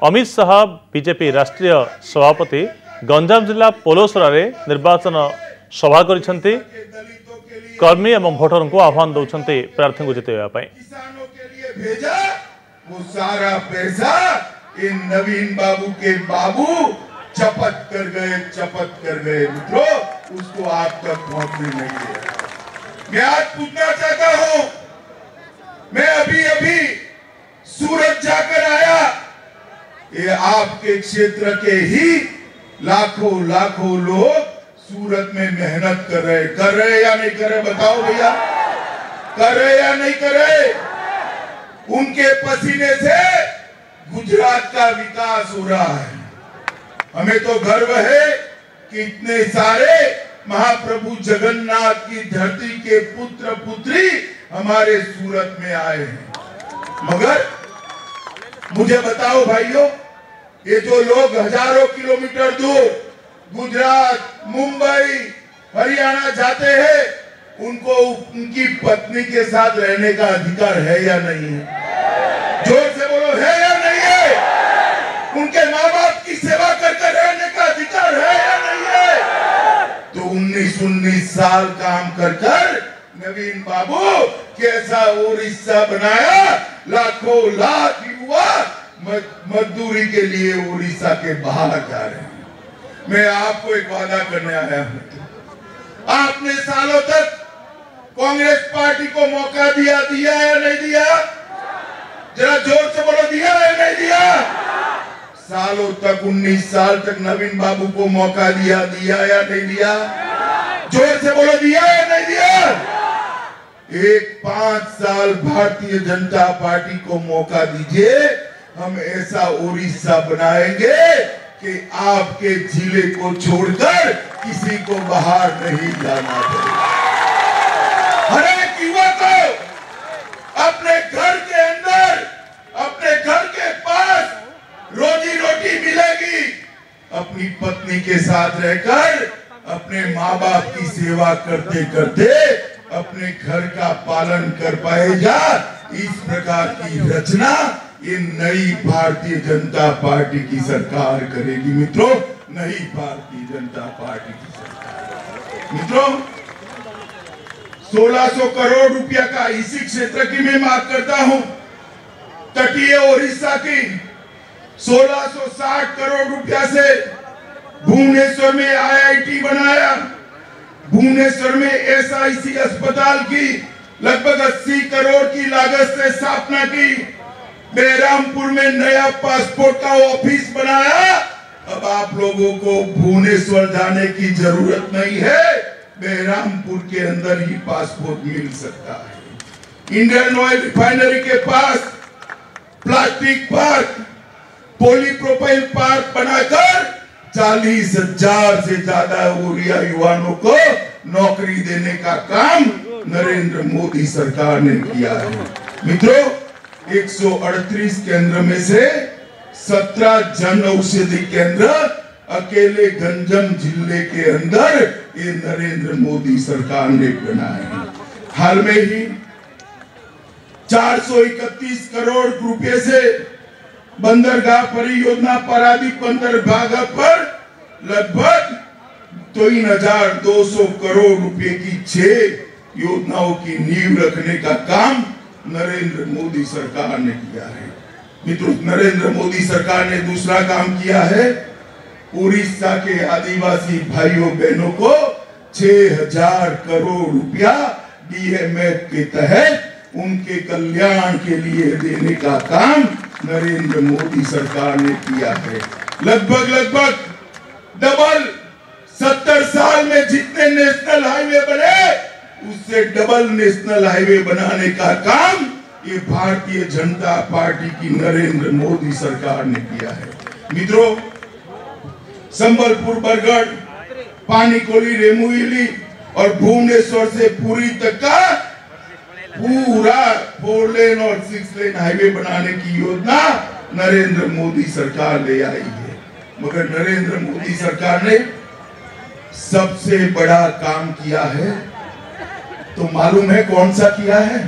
Amit Shah BJP राष्ट्रीय सभापति गंजाम जिला पोलोसरा रे निर्वाचन सभा करिसेंती। कर्मी एवं भोटर को आह्वान दौरान प्रार्थी को जितेगा। किसानों के लिए भेजा वो सारा पैसा इन नवीन बाबू के बाबू चपत कर गए मित्रों, उसको आप तक पहुंचने नहीं दिया। मैं आज पूछना चाहता हूं, मैं अभी सूरत जाकर आया, ये आपके क्षेत्र के ही लाखों लोग सूरत में मेहनत कर रहे या नहीं कर रहे? बताओ भैया, कर रहे या नहीं कर रहे? उनके पसीने से गुजरात का विकास हो रहा है। हमें तो गर्व है कि इतने सारे महाप्रभु जगन्नाथ की धरती के पुत्र पुत्री हमारे सूरत में आए हैं। मगर मुझे बताओ भाइयों, ये जो लोग हजारों किलोमीटर दूर गुजरात, मुंबई, हरियाणा जाते हैं, उनको उनकी पत्नी के साथ रहने का अधिकार है या नहीं है? जोर से बोलो, है या नहीं है? उनके माँ बाप की सेवा करके रहने का अधिकार है या नहीं है? तो 19 साल काम कर नवीन बाबू कैसा उड़ीसा बनाया। लाख युवा मजदूरी के लिए उड़ीसा के बाहर जा रहे हैं। मैं आपको एक वादा करने आया हूं, आपने सालों तक कांग्रेस पार्टी को मौका दिया या नहीं दिया? जरा जोर से बोलो, दिया या नहीं दिया? सालों तक 19 साल तक नवीन बाबू को मौका दिया या नहीं दिया? जोर से बोलो, दिया या नहीं दिया? एक 5 साल भारतीय जनता पार्टी को मौका दीजिए, हम ऐसा उड़ीसा बनाएंगे कि आपके जिले को छोड़कर किसी को बाहर नहीं जाना पड़ेगा। हर एक युवा को अपने घर के अंदर, अपने घर के पास रोजी रोटी मिलेगी। अपनी पत्नी के साथ रहकर अपने माँ बाप की सेवा करते करते अपने घर का पालन कर पाएगा। इस प्रकार की रचना ये नई भारतीय जनता पार्टी की सरकार करेगी मित्रों, नई भारतीय जनता पार्टी की सरकार। मित्रों, 1600 करोड़ रुपया का इसी क्षेत्र की मैं बात करता हूं, तटीय उड़ीसा की 1660 करोड़ रुपया से भुवनेश्वर में IIT बनाया, भुवनेश्वर में SIC अस्पताल की लगभग 80 करोड़ की लागत से स्थापना की, बेरामपुर में नया पासपोर्ट का ऑफिस बनाया। अब आप लोगों को भुवनेश्वर जाने की जरूरत नहीं है, बेरामपुर के अंदर ही पासपोर्ट मिल सकता है। इंडियन ऑयल रिफाइनरी के पास प्लास्टिक पार्क, पॉलीप्रोपाइल पार्क बनाकर 40,000 से ज्यादा ओडिया युवाओं को नौकरी देने का काम नरेंद्र मोदी सरकार ने किया है। मित्रों, 138 केंद्र में से 17 जन औषधि केंद्र अकेले गंजम जिले के अंदर ये नरेंद्र मोदी सरकार ने बनाए हैं। हाल में ही 431 करोड़ रुपए से बंदरगाह परियोजना पारादीप बंदरगाह पर लगभग 3200 करोड़ रुपए की 6 योजनाओं की नींव रखने का काम नरेंद्र मोदी सरकार ने किया है। मित्रों, नरेंद्र मोदी सरकार ने दूसरा काम किया है, उड़ीसा के आदिवासी भाइयों बहनों को 6000 करोड़ रुपया DMF के तहत उनके कल्याण के लिए देने का काम नरेंद्र मोदी सरकार ने किया है। लगभग डबल 70 साल में जितने नेशनल हाईवे बने उससे डबल नेशनल हाईवे बनाने का काम ये भारतीय जनता पार्टी की नरेंद्र मोदी सरकार ने किया है। मित्रों, संबलपुर, बरगढ़, पानीकोली, रेमुली और भुवनेश्वर से पुरी तक का पूरा 4 लेन और 6 लेन हाईवे बनाने की योजना नरेंद्र मोदी सरकार ले आई है। मगर नरेंद्र मोदी सरकार ने सबसे बड़ा काम किया है, तो मालूम है कौन सा किया है?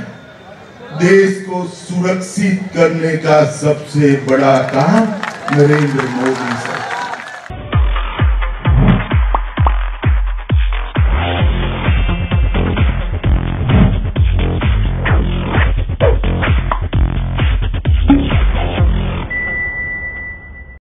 देश को सुरक्षित करने का सबसे बड़ा काम नरेंद्र मोदी साहब।